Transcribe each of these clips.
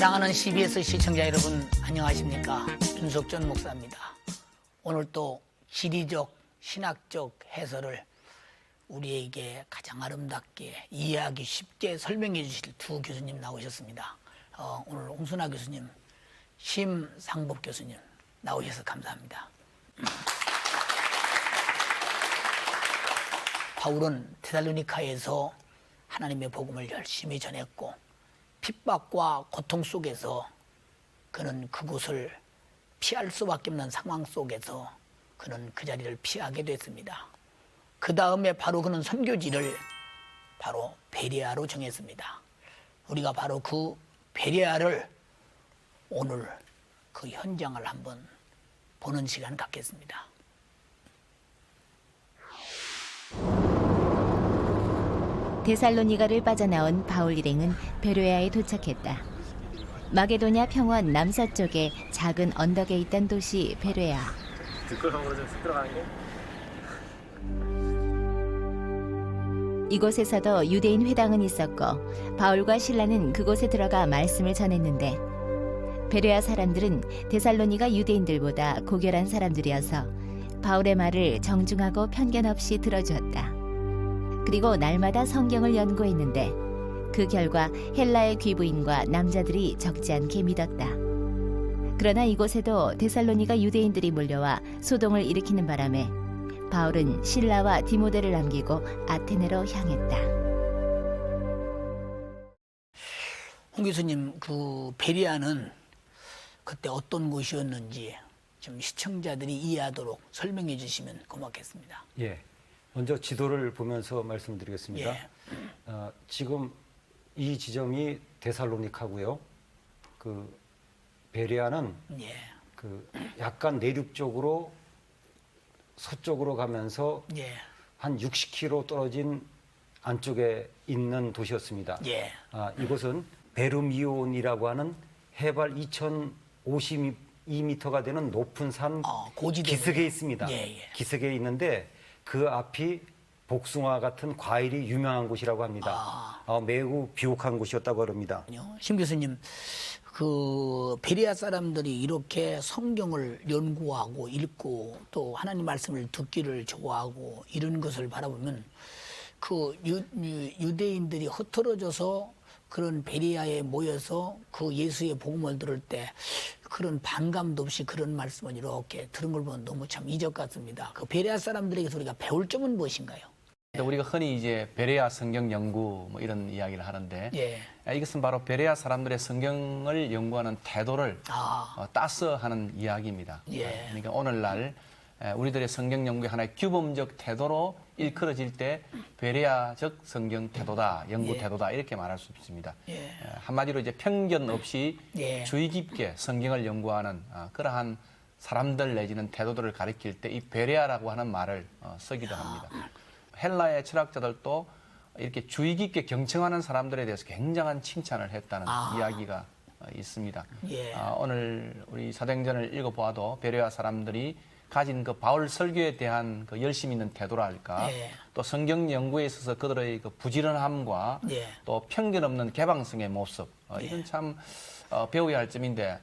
사랑하는 CBS 시청자 여러분 안녕하십니까? 윤석전 목사입니다. 오늘 또 지리적, 신학적 해설을 우리에게 가장 아름답게 이해하기 쉽게 설명해 주실 두 교수님 나오셨습니다. 오늘 홍순아 교수님, 심상복 교수님 나오셔서 감사합니다. 바울은 데살로니카에서 하나님의 복음을 열심히 전했고 핍박과 고통 속에서 그는 그곳을 피할 수밖에 없는 상황 속에서 그는 그 자리를 피하게 됐습니다. 그 다음에 바로 그는 선교지를 바로 베레아로 정했습니다. 우리가 바로 그 베레아를 오늘 그 현장을 한번 보는 시간 갖겠습니다. 데살로니가를 빠져나온 바울 일행은 베레아에 도착했다. 마게도냐 평원 남서쪽의 작은 언덕에 있던 도시 베레아. 뒷걸음으로 좀 쑥 들어가는 게? 이곳에서도 유대인 회당은 있었고 바울과 실라는 그곳에 들어가 말씀을 전했는데 베레아 사람들은 데살로니가 유대인들보다 고결한 사람들이어서 바울의 말을 정중하고 편견 없이 들어주었다. 그리고 날마다 성경을 연구했는데 그 결과 헬라의 귀부인과 남자들이 적지 않게 믿었다. 그러나 이곳에도 데살로니가 유대인들이 몰려와 소동을 일으키는 바람에 바울은 실라와 디모데를 남기고 아테네로 향했다. 홍 교수님, 그 베레아는 그때 어떤 곳이었는지 좀 시청자들이 이해하도록 설명해 주시면 고맙겠습니다. 예. 먼저 지도를 보면서 말씀드리겠습니다. 예. 지금 이 지점이 데살로니카고요. 그 베레아는 예. 그 약간 내륙쪽으로 서쪽으로 가면서 예. 한 60km 떨어진 안쪽에 있는 도시였습니다. 예. 이곳은 베르미온이라고 하는 해발 2,052m가 되는 높은 산 고지대군요. 기슭에 있습니다. 예, 예. 기슭에 있는데 그 앞이 복숭아 같은 과일이 유명한 곳이라고 합니다. 매우 비옥한 곳이었다고 합니다. 심 교수님, 그 베레아 사람들이 이렇게 성경을 연구하고 읽고 또 하나님 말씀을 듣기를 좋아하고 이런 것을 바라보면 그 유대인들이 흩어져서 그런 베레아에 모여서 그 예수의 복음을 들을 때 그런 반감도 없이 그런 말씀을 이렇게 들은 걸 보면 너무 참 이적 같습니다. 그 베레아 사람들에게서 우리가 배울 점은 무엇인가요? 우리가 흔히 이제 베레아 성경 연구 뭐 이런 이야기를 하는데 이것은 바로 베레아 사람들의 성경을 연구하는 태도를 따서 하는 이야기입니다. 그러니까 오늘날 우리들의 성경 연구의 하나의 규범적 태도로 일컬어질 때 베레아적 성경 태도다, 연구 태도다 이렇게 말할 수 있습니다. 한마디로 이제 편견 없이 주의 깊게 성경을 연구하는 그러한 사람들 내지는 태도들을 가리킬 때 이 베레아라고 하는 말을 쓰기도 합니다. 헬라의 철학자들도 이렇게 주의 깊게 경청하는 사람들에 대해서 굉장한 칭찬을 했다는 이야기가 있습니다. 오늘 우리 사도행전을 읽어보아도 베레아 사람들이 가진 그 바울 설교에 대한 그 열심 있는 태도랄까, 또 성경 연구에 있어서 그들의 그 부지런함과 또 편견 없는 개방성의 모습, 이건 참 배워야 할 점인데,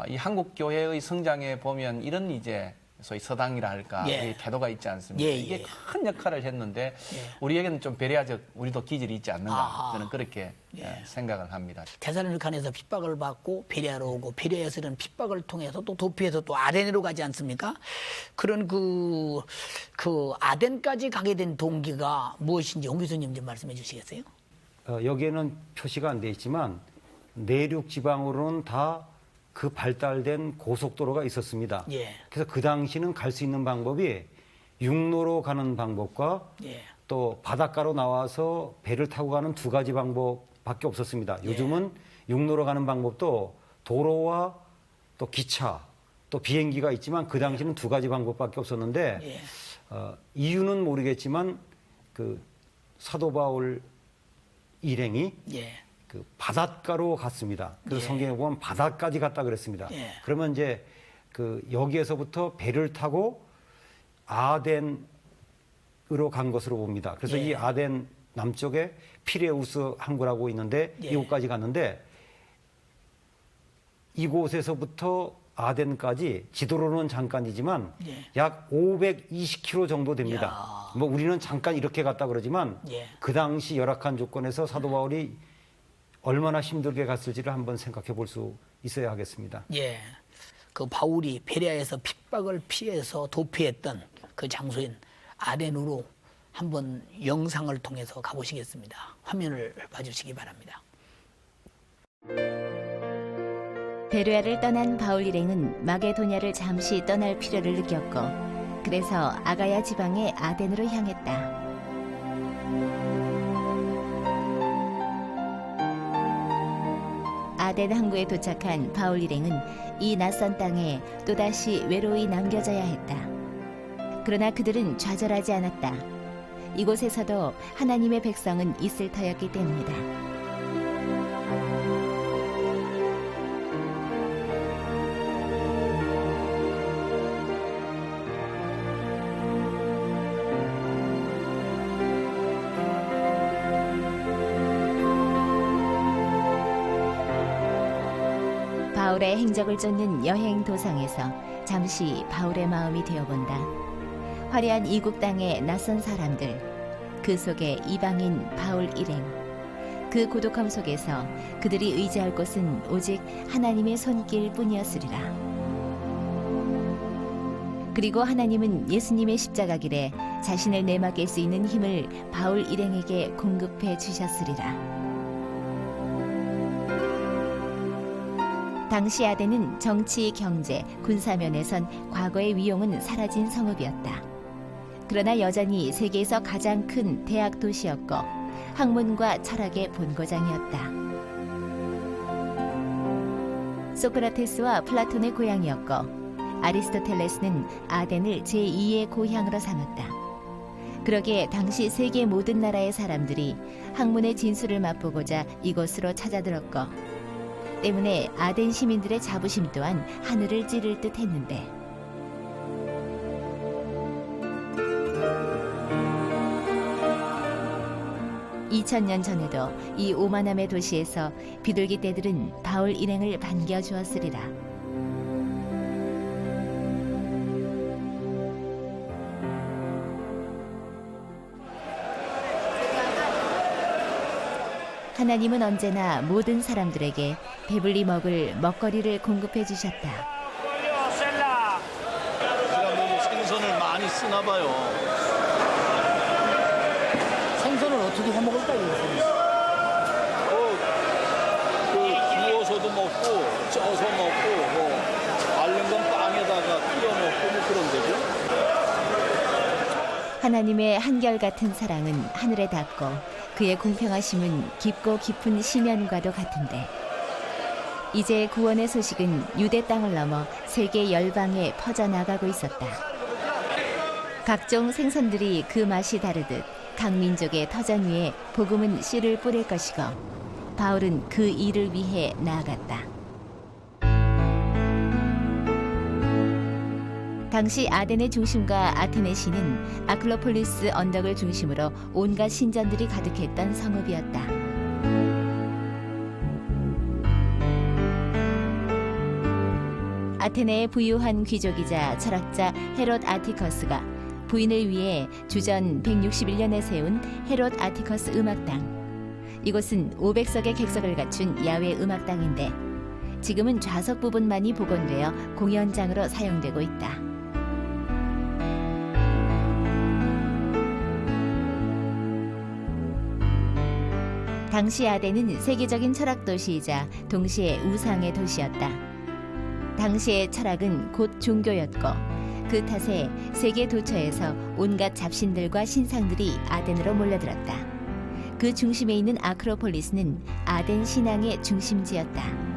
이 한국 교회의 성장에 보면 이런 이제 소위 서당이라 할까, 이 태도가 있지 않습니까? 이게 큰 역할을 했는데 우리에게는 좀 베레아적 우리도 기질이 있지 않는가, 저는 그렇게 생각을 합니다. 데살로니카에서 핍박을 받고 베레아로 오고 베레아에서는 핍박을 통해서 또 도피해서 또 아덴으로 가지 않습니까? 그런 그 아덴까지 가게 된 동기가 무엇인지 홍 교수님 좀 말씀해 주시겠어요? 여기에는 표시가 안 돼 있지만 내륙 지방으로는 다 그 발달된 고속도로가 있었습니다. 그래서 그 당시는 갈 수 있는 방법이 육로로 가는 방법과 또 바닷가로 나와서 배를 타고 가는 두 가지 방법밖에 없었습니다. 요즘은 육로로 가는 방법도 도로와 또 기차 또 비행기가 있지만 그 당시는 두 가지 방법밖에 없었는데 이유는 모르겠지만 그 사도 바울 일행이 그 바닷가로 갔습니다. 그래서 성경에 보면 바다까지 갔다 그랬습니다. 그러면 이제 그 여기에서부터 배를 타고 아덴으로 간 것으로 봅니다. 그래서 이 아덴 남쪽에 피레우스 항구라고 있는데 이곳까지 갔는데 이곳에서부터 아덴까지 지도로는 잠깐이지만 예. 약 520km 정도 됩니다. 야. 뭐 우리는 잠깐 이렇게 갔다 그러지만 예. 그 당시 열악한 조건에서 사도 바울이 얼마나 힘들게 갔을지를 한번 생각해 볼 수 있어야 하겠습니다. 예. 그 바울이 베레아에서 핍박을 피해서 도피했던 그 장소인 아덴으로 한번 영상을 통해서 가보시겠습니다. 화면을 봐주시기 바랍니다. 베레아를 떠난 바울 일행은 마게도냐를 잠시 떠날 필요를 느꼈고 그래서 아가야 지방의 아덴으로 향했다. 아덴 항구에 도착한 바울 일행은 이 낯선 땅에 또다시 외로이 남겨져야 했다. 그러나 그들은 좌절하지 않았다. 이곳에서도 하나님의 백성은 있을 터였기 때문이다. 바울의 행적을 쫓는 여행 도상에서 잠시 바울의 마음이 되어본다. 화려한 이국 땅의 낯선 사람들, 그 속에 이방인 바울 일행, 그 고독함 속에서 그들이 의지할 곳은 오직 하나님의 손길 뿐이었으리라. 그리고 하나님은 예수님의 십자가 길에 자신을 내맡길 수 있는 힘을 바울 일행에게 공급해 주셨으리라. 당시 아덴은 정치, 경제, 군사면에선 과거의 위용은 사라진 성읍이었다. 그러나 여전히 세계에서 가장 큰 대학 도시였고 학문과 철학의 본고장이었다. 소크라테스와 플라톤의 고향이었고 아리스토텔레스는 아덴을 제2의 고향으로 삼았다. 그러기에 당시 세계 모든 나라의 사람들이 학문의 진수를 맛보고자 이곳으로 찾아들었고 때문에 아덴 시민들의 자부심 또한 하늘을 찌를 듯 했는데 2000년 전에도 이 오만함의 도시에서 비둘기 떼들은 바울 일행을 반겨주었으리라. 하나님은 언제나 모든 사람들에게 배불리 먹을 먹거리를 공급해 주셨다. 사람들이 생선을 많이 쓰나 봐요. 생선을 어떻게 해 먹을까요? 구워서도 먹고, 쪄서 먹고, 뭐 말린 건 빵에다가 끓여 먹고 뭐 그런 거죠. 하나님의 한결같은 사랑은 하늘에 닿고 그의 공평하심은 깊고 깊은 심연과도 같은데 이제 구원의 소식은 유대 땅을 넘어 세계 열방에 퍼져나가고 있었다. 각종 생선들이 그 맛이 다르듯 각 민족의 터전 위에 복음은 씨를 뿌릴 것이고 바울은 그 일을 위해 나아갔다. 당시 아덴의 중심과 아테네 시는 아크로폴리스 언덕을 중심으로 온갖 신전들이 가득했던 성읍이었다. 아테네의 부유한 귀족이자 철학자 헤롯 아티커스가 부인을 위해 주전 161년에 세운 헤롯 아티커스 음악당. 이곳은 500석의 객석을 갖춘 야외 음악당인데 지금은 좌석 부분만이 복원되어 공연장으로 사용되고 있다. 당시 아덴은 세계적인 철학 도시이자 동시에 우상의 도시였다. 당시의 철학은 곧 종교였고 그 탓에 세계 도처에서 온갖 잡신들과 신상들이 아덴으로 몰려들었다. 그 중심에 있는 아크로폴리스는 아덴 신앙의 중심지였다.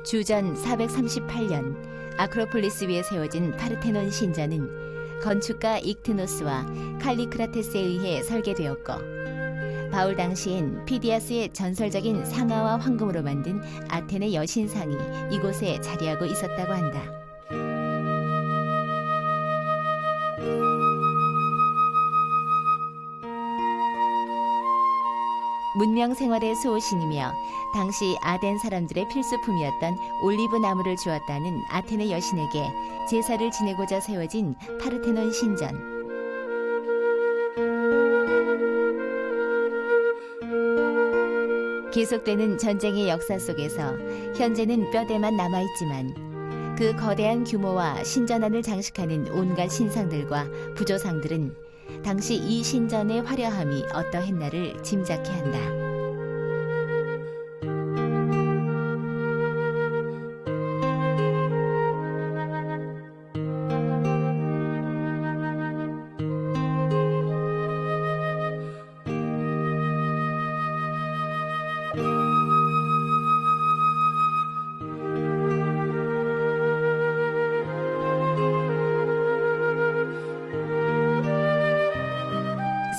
주전 438년 아크로폴리스 위에 세워진 파르테논 신전은 건축가 익트노스와 칼리크라테스에 의해 설계되었고 바울 당시엔 피디아스의 전설적인 상아와 황금으로 만든 아테네 여신상이 이곳에 자리하고 있었다고 한다. 문명 생활의 수호신이며 당시 아덴 사람들의 필수품이었던 올리브 나무를 주었다는 아테네 여신에게 제사를 지내고자 세워진 파르테논 신전. 계속되는 전쟁의 역사 속에서 현재는 뼈대만 남아있지만 그 거대한 규모와 신전 안을 장식하는 온갖 신상들과 부조상들은 당시 이 신전의 화려함이 어떠했나를 짐작케 한다.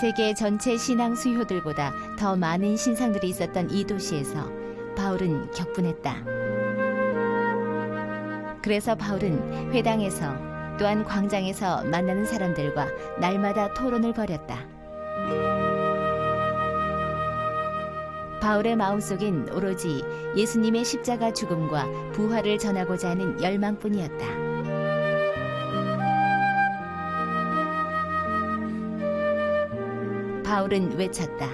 세계 전체 신앙 수효들보다 더 많은 신상들이 있었던 이 도시에서 바울은 격분했다. 그래서 바울은 회당에서 또한 광장에서 만나는 사람들과 날마다 토론을 벌였다. 바울의 마음속엔 오로지 예수님의 십자가 죽음과 부활을 전하고자 하는 열망뿐이었다. 바울은 외쳤다.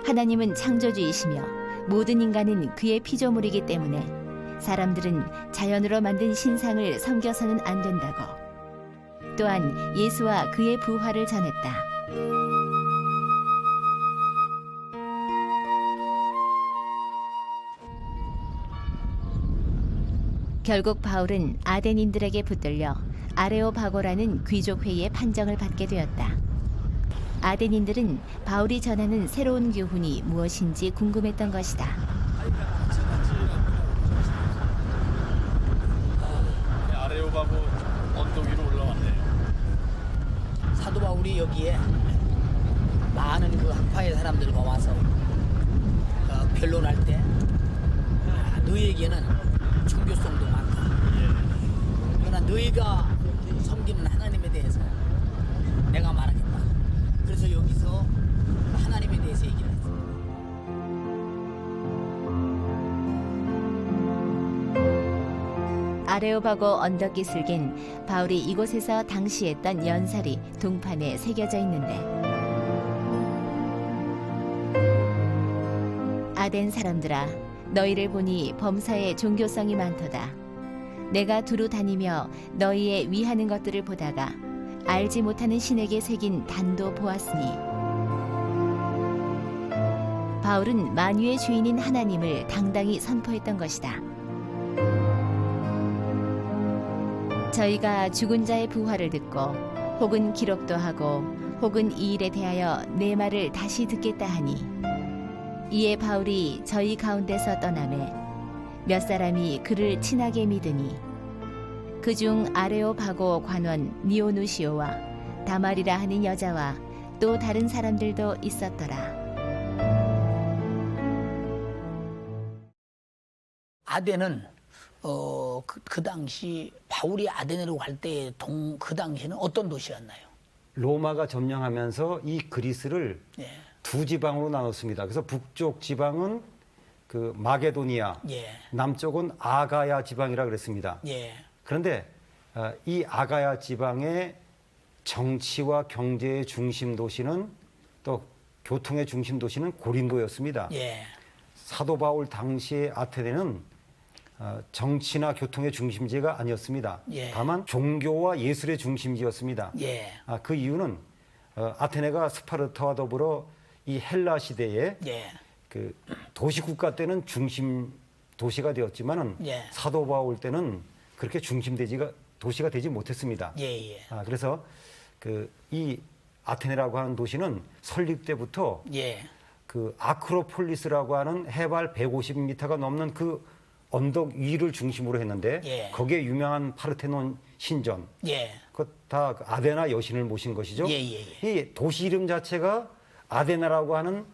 하나님은 창조주이시며 모든 인간은 그의 피조물이기 때문에 사람들은 자연으로 만든 신상을 섬겨서는 안 된다고. 또한 예수와 그의 부활을 전했다. 결국 바울은 아덴인들에게 붙들려 아레오바고라는 귀족회의의 판정을 받게 되었다. 아덴인들은 바울이 전하는 새로운 교훈이 무엇인지 궁금했던 것이다. 아레오바고 언덕 위로 올라왔네요. 사도 바울이 여기에 많은 그 학파의 사람들과 와서 변론할 때 너희에게는 종교성도 많다. 그러나 너희가 섬기는 하나님에 대해서 내가 말하겠다. 그래서 여기서 하나님에 대해서 얘기를 했어요. 아레오바고 언덕 기슭엔 바울이 이곳에서 당시 했던 연설이 동판에 새겨져 있는데, 아덴 사람들아, 너희를 보니 범사에 종교성이 많도다. 내가 두루 다니며 너희의 위하는 것들을 보다가 알지 못하는 신에게 새긴 단도 보았으니. 바울은 만유의 주인인 하나님을 당당히 선포했던 것이다. 저희가 죽은 자의 부활을 듣고 혹은 기록도 하고 혹은 이 일에 대하여 내 말을 다시 듣겠다 하니, 이에 바울이 저희 가운데서 떠나매 몇 사람이 그를 친하게 믿으니 그중 아레오바고 관원 니오누시오와 다말이라 하는 여자와 또 다른 사람들도 있었더라. 아덴은 그 당시 바울이 아덴으로 갈 때 그 당시는 어떤 도시였나요? 로마가 점령하면서 이 그리스를 두 지방으로 나눴습니다. 그래서 북쪽 지방은 그 마게도니아, 남쪽은 아가야 지방이라 그랬습니다. 그런데 이 아가야 지방의 정치와 경제의 중심 도시는, 또 교통의 중심 도시는 고린도였습니다. 사도 바울 당시의 아테네는 정치나 교통의 중심지가 아니었습니다. 다만 종교와 예술의 중심지였습니다. 그 이유는 아테네가 스파르타와 더불어 이 헬라 시대에 그 도시국가 때는 중심 도시가 되었지만은 사도 바울 때는 그렇게 도시가 되지 못했습니다. 그래서 이 아테네라고 하는 도시는 설립 때부터 그 아크로폴리스라고 하는 해발 150m가 넘는 그 언덕 위를 중심으로 했는데 거기에 유명한 파르테논 신전, 그 다 아데나 여신을 모신 것이죠. 이 도시 이름 자체가 아데나라고 하는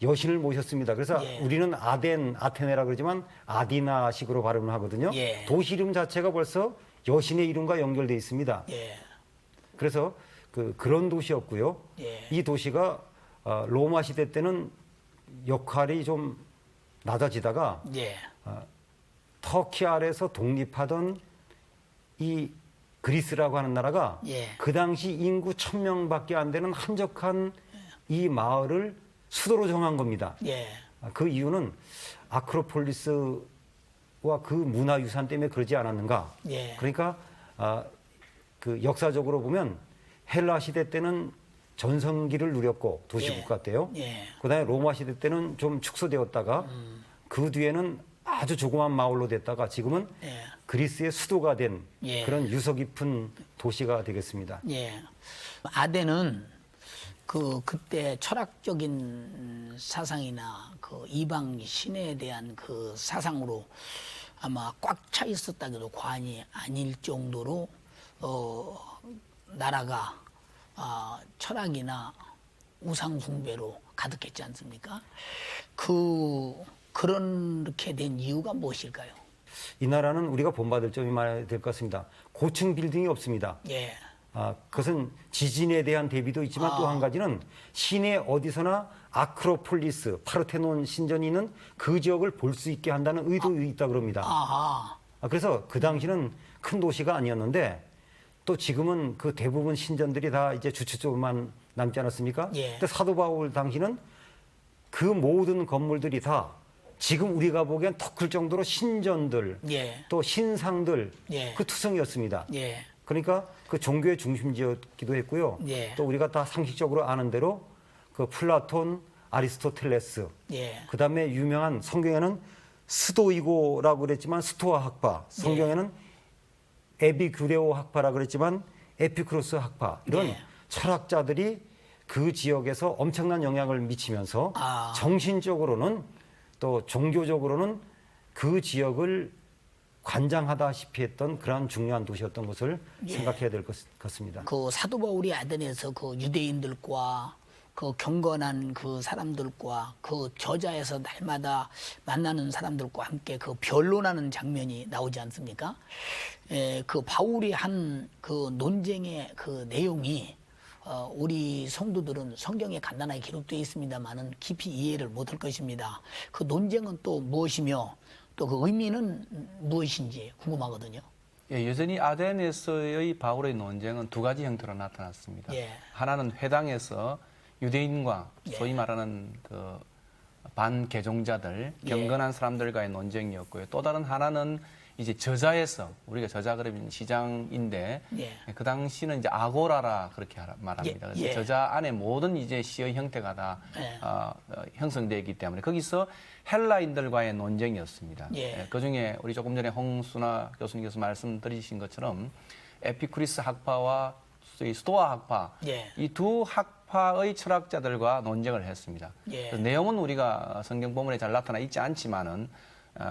여신을 모셨습니다. 그래서 예. 우리는 아테네라 그러지만 아디나식으로 발음을 하거든요. 예. 도시 이름 자체가 벌써 여신의 이름과 연결되어 있습니다. 예. 그래서 그런 도시였고요. 예. 이 도시가 로마 시대 때는 역할이 좀 낮아지다가 예. 터키 아래에서 독립하던 이 그리스라고 하는 나라가 예. 그 당시 인구 1000명밖에 안 되는 한적한 이 마을을 수도로 정한 겁니다. 예. 그 이유는 아크로폴리스와 그 문화유산 때문에 그러지 않았는가. 예. 그러니까 그 역사적으로 보면 헬라 시대 때는 전성기를 누렸고 도시국가 때요. 예. 그다음에 로마 시대 때는 좀 축소되었다가 그 뒤에는 아주 조그만 마을로 됐다가 지금은 예. 그리스의 수도가 된 예. 그런 유서 깊은 도시가 되겠습니다. 예. 아덴은 그때 철학적인 사상이나 그 이방 신에 대한 그 사상으로 아마 꽉 차 있었다고도 과언이 아닐 정도로 나라가 철학이나 우상 숭배로 가득했지 않습니까? 그렇게 된 이유가 무엇일까요? 이 나라는 우리가 본받을 점이 많아야 될 것 같습니다. 고층 빌딩이 없습니다. 예. 그것은 지진에 대한 대비도 있지만 또 한 가지는 시내 어디서나 아크로폴리스, 파르테논 신전이 있는 그 지역을 볼 수 있게 한다는 의도가 있다 그럽니다. 그래서 그 당시는 큰 도시가 아니었는데 또 지금은 그 대부분 신전들이 다 이제 주최 쪽만 남지 않았습니까? 예. 근데 사도 바울 당시는 그 모든 건물들이 다 지금 우리가 보기엔 더 클 정도로 신전들, 예. 또 신상들 예. 그 투성이었습니다. 예. 그러니까 그 종교의 중심지였기도 했고요. 예. 또 우리가 다 상식적으로 아는 대로 그 플라톤, 아리스토텔레스, 예. 그다음에 유명한 성경에는 스도이고라고 그랬지만 스토아 학파, 성경에는 에비규레오 학파라고 그랬지만 에피쿠로스 학파 이런 예. 철학자들이 그 지역에서 엄청난 영향을 미치면서 정신적으로는 또 종교적으로는 그 지역을 관장하다시피 했던 그러한 중요한 도시였던 것을 생각해야 될 것 같습니다. 그 사도 바울이 아덴에서 그 유대인들과 그 경건한 그 사람들과 그 저자에서 날마다 만나는 사람들과 함께 그 변론하는 장면이 나오지 않습니까? 그 바울이 한 그 논쟁의 그 내용이 우리 성도들은 성경에 간단하게 기록되어 있습니다만은 깊이 이해를 못할 것입니다. 그 논쟁은 또 무엇이며 또 그 의미는 무엇인지 궁금하거든요. 예, 여전히 아덴에서의 바울의 논쟁은 두 가지 형태로 나타났습니다. 예. 하나는 회당에서 유대인과 소위 말하는 그 반개종자들, 경건한 사람들과의 논쟁이었고요. 또 다른 하나는 이제 저자에서, 우리가 저자 그러면 시장인데 그 당시는 이제 아고라라 그렇게 말합니다. 그래서 저자 안에 모든 이제 시의 형태가 다 형성되어 있기 때문에 거기서 헬라인들과의 논쟁이었습니다. 그 중에 우리 조금 전에 홍순아 교수님께서 말씀드리신 것처럼 에피쿠리스 학파와 스토아 학파 이 두 학파의 철학자들과 논쟁을 했습니다. 내용은 우리가 성경 본문에 잘 나타나 있지 않지만은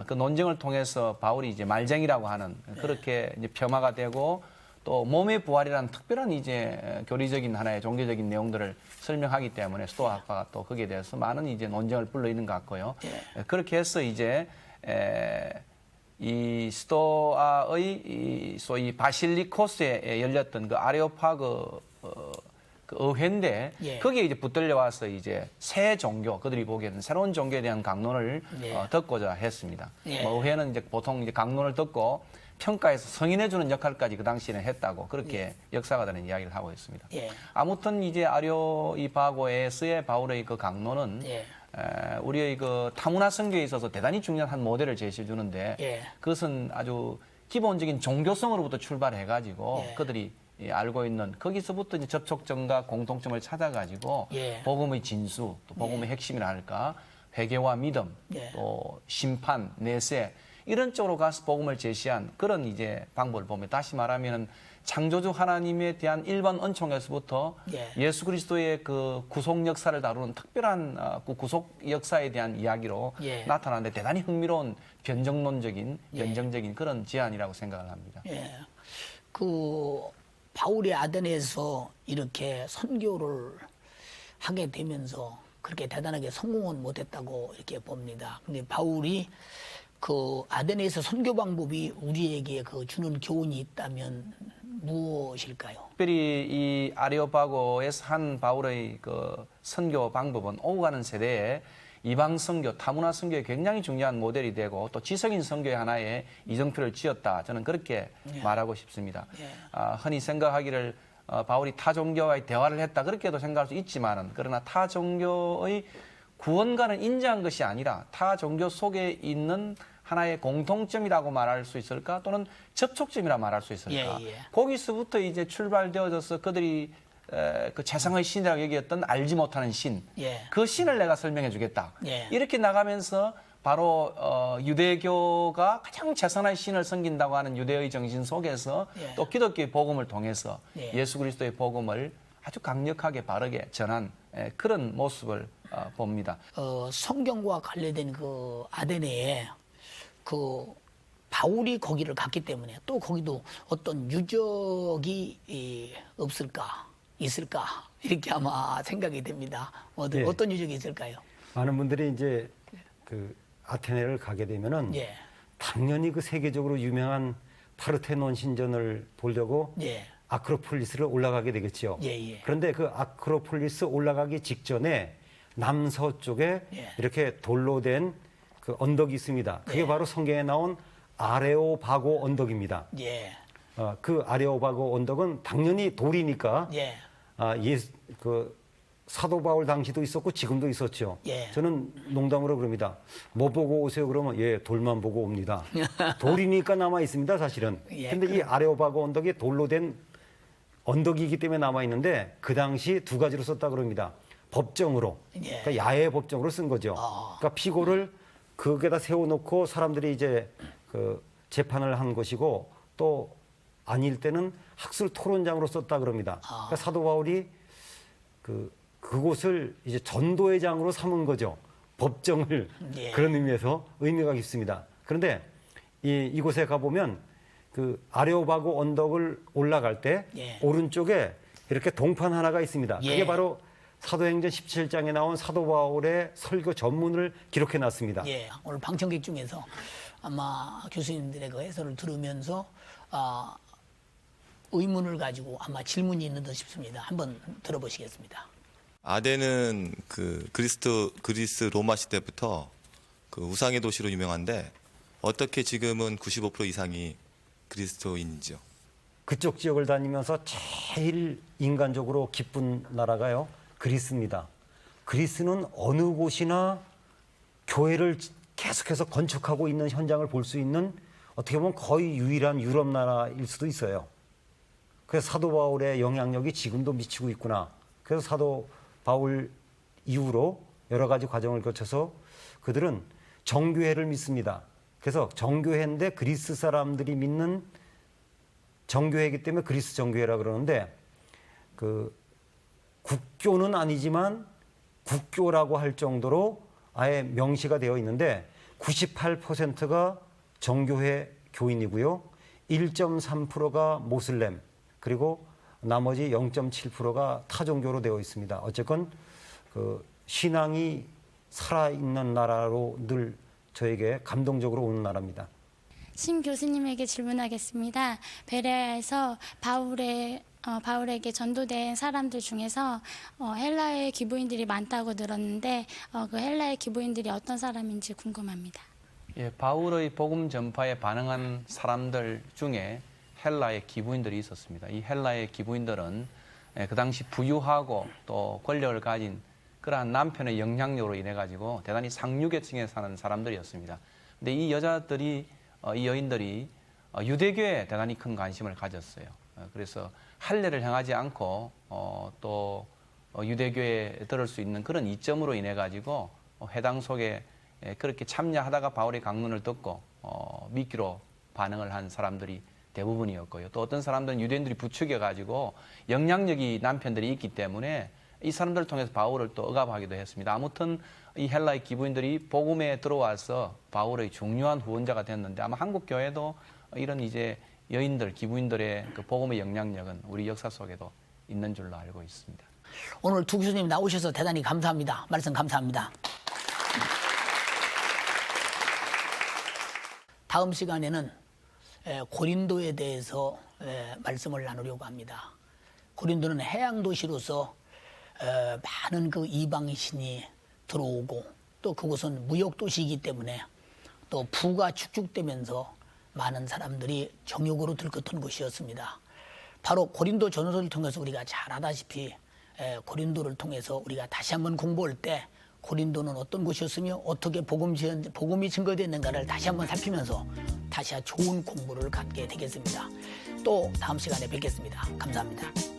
그 논쟁을 통해서 바울이 이제 말쟁이라고 하는 그렇게 이제 폄하가 되고 또 몸의 부활이라는 특별한 이제 교리적인 하나의 종교적인 내용들을 설명하기 때문에 스토아 학파가 또 거기에 대해서 많은 이제 논쟁을 불러일으킨 것 같고요. 그렇게 해서 이제 이 스토아의 이 소위 바실리코스에 열렸던 그 아레오파그 그 의회인데 거기에 이제 붙들려 와서 이제 새 종교 그들이 보기에는 새로운 종교에 대한 강론을 듣고자 했습니다. 뭐 의회는 이제 보통 이제 강론을 듣고 평가해서 성인해주는 역할까지 그 당시에는 했다고 그렇게 역사가 되는 이야기를 하고 있습니다. 아무튼 이제 아레오파고에서의 바울의 그 강론은 우리의 그 타문화 선교에 있어서 대단히 중요한 한 모델을 제시해 주는데 그것은 아주 기본적인 종교성으로부터 출발해가지고 그들이 알고 있는 거기서부터 이제 접촉점과 공통점을 찾아가지고 복음의 진수, 또 복음의 핵심이라 할까, 회개와 믿음, 또 심판, 내세 이런 쪽으로 가서 복음을 제시한 그런 이제 방법을 보면 다시 말하면은 창조주 하나님에 대한 일반 은총에서부터 예수 그리스도의 그 구속 역사를 다루는 특별한 그 구속 역사에 대한 이야기로 나타나는데 대단히 흥미로운 변정론적인, 변정적인 그런 제안이라고 생각을 합니다. 그 바울이 아덴에서 이렇게 선교를 하게 되면서 그렇게 대단하게 성공은 못했다고 이렇게 봅니다. 근데 바울이 그 아데네에서 선교 방법이 우리에게 그 주는 교훈이 있다면 무엇일까요? 특별히 이 아레오파고에서 한 바울의 그 선교 방법은 오고 가는 세대에 이방 선교, 타문화 선교에 굉장히 중요한 모델이 되고 또 지성인 선교의 하나의 이정표를 지었다. 저는 그렇게 말하고 싶습니다. 흔히 생각하기를 바울이 타 종교와의 대화를 했다 그렇게도 생각할 수 있지만은 그러나 타 종교의 구원과는 인정한 것이 아니라 타 종교 속에 있는 하나의 공통점이라고 말할 수 있을까? 또는 접촉점이라 말할 수 있을까? 거기서부터 이제 출발되어져서 그들이 그 최상의 신이라고 얘기했던 알지 못하는 신, 그 신을 내가 설명해 주겠다. 이렇게 나가면서 바로 유대교가 가장 최선의 신을 섬긴다고 하는 유대의 정신 속에서 또 기독교의 복음을 통해서 예수 그리스도의 복음을 아주 강력하게 바르게 전한 그런 모습을 봅니다. 성경과 관련된 그 아데네에 그 바울이 거기를 갔기 때문에 또 거기도 어떤 유적이 없을까? 있을까? 이렇게 아마 생각이 됩니다. 어떤 유적이 있을까요? 많은 분들이 이제 그 아테네를 가게 되면은 당연히 그 세계적으로 유명한 파르테논 신전을 보려고 아크로폴리스를 올라가게 되겠죠. 그런데 그 아크로폴리스 올라가기 직전에 남서쪽에 이렇게 돌로 된 그 언덕이 있습니다. 그게 바로 성경에 나온 아레오바고 언덕입니다. 그 아레오바고 언덕은 당연히 돌이니까 그 사도 바울 당시도 있었고 지금도 있었죠. 저는 농담으로 그럽니다. 뭐 보고 오세요? 그러면 돌만 보고 옵니다. 돌이니까 남아 있습니다, 사실은. 근데 이 아레오바고 언덕이 돌로 된 언덕이기 때문에 남아 있는데 그 당시 두 가지로 썼다 그럽니다. 법정으로, 그러니까 야외 법정으로 쓴 거죠. 그러니까 피고를 거기에다 세워놓고 사람들이 이제 그 재판을 한 것이고 또 아닐 때는 학술 토론장으로 썼다 그럽니다. 그러니까 사도 바울이 그곳을 이제 전도의 장으로 삼은 거죠. 법정을 그런 의미에서 의미가 깊습니다. 그런데 이곳에 가보면 그 아레오바고 언덕을 올라갈 때 오른쪽에 이렇게 동판 하나가 있습니다. 그게 바로 사도행전 17장에 나온 사도 바울의 설교 전문을 기록해 놨습니다. 오늘 방청객 중에서 아마 교수님들의 그 해설을 들으면서 의문을 가지고 아마 질문이 있는 듯 싶습니다. 한번 들어보시겠습니다. 아덴은 그 그리스 로마 시대부터 그 우상의 도시로 유명한데 어떻게 지금은 95% 이상이 그리스도인이죠? 그쪽 지역을 다니면서 제일 인간적으로 기쁜 나라가요. 그리스입니다. 그리스는 어느 곳이나 교회를 계속해서 건축하고 있는 현장을 볼 수 있는 어떻게 보면 거의 유일한 유럽 나라일 수도 있어요. 그래서 사도 바울의 영향력이 지금도 미치고 있구나. 그래서 사도 바울 이후로 여러 가지 과정을 거쳐서 그들은 정교회를 믿습니다. 그래서 정교회인데 그리스 사람들이 믿는 정교회이기 때문에 그리스 정교회라 그러는데 그 국교는 아니지만 국교라고 할 정도로 아예 명시가 되어 있는데 98%가 정교회 교인이고요. 1.3%가 모슬렘 그리고 나머지 0.7%가 타종교로 되어 있습니다. 어쨌건 그 신앙이 살아있는 나라로 늘 저에게 감동적으로 오는 나라입니다. 신 교수님에게 질문하겠습니다. 베레아에서 바울에게 전도된 사람들 중에서 헬라의 기부인들이 많다고 들었는데 그 헬라의 기부인들이 어떤 사람인지 궁금합니다. 바울의 복음 전파에 반응한 사람들 중에 헬라의 기부인들이 있었습니다. 이 헬라의 기부인들은 그 당시 부유하고 또 권력을 가진 그러한 남편의 영향력으로 인해 가지고 대단히 상류계층에 사는 사람들이었습니다. 근데 이 여인들이 유대교에 대단히 큰 관심을 가졌어요. 그래서 할례를 행하지 않고 또 유대교에 들을 수 있는 그런 이점으로 인해 가지고 회당 속에 그렇게 참여하다가 바울의 강론을 듣고 믿기로 반응을 한 사람들이 대부분이었고요. 또 어떤 사람들은 유대인들이 부추겨 가지고 영향력이 남편들이 있기 때문에 이 사람들을 통해서 바울을 또 억압하기도 했습니다. 아무튼 이 헬라의 기부인들이 복음에 들어와서 바울의 중요한 후원자가 됐는데 아마 한국 교회도 이런 이제 여인들, 기부인들의 그 복음의 영향력은 우리 역사 속에도 있는 줄로 알고 있습니다. 오늘 두 교수님 나오셔서 대단히 감사합니다. 말씀 감사합니다. 다음 시간에는 고린도에 대해서 말씀을 나누려고 합니다. 고린도는 해양 도시로서 많은 그 이방신이 들어오고 또 그곳은 무역 도시이기 때문에 또 부가 축축되면서 많은 사람들이 정욕으로 들끓던 곳이었습니다. 바로 고린도 전서를 통해서 우리가 잘 아다시피 고린도를 통해서 우리가 다시 한번 공부할 때 고린도는 어떤 곳이었으며 어떻게 복음이 증거됐는가를 다시 한번 살피면서 다시 좋은 공부를 갖게 되겠습니다. 또 다음 시간에 뵙겠습니다. 감사합니다.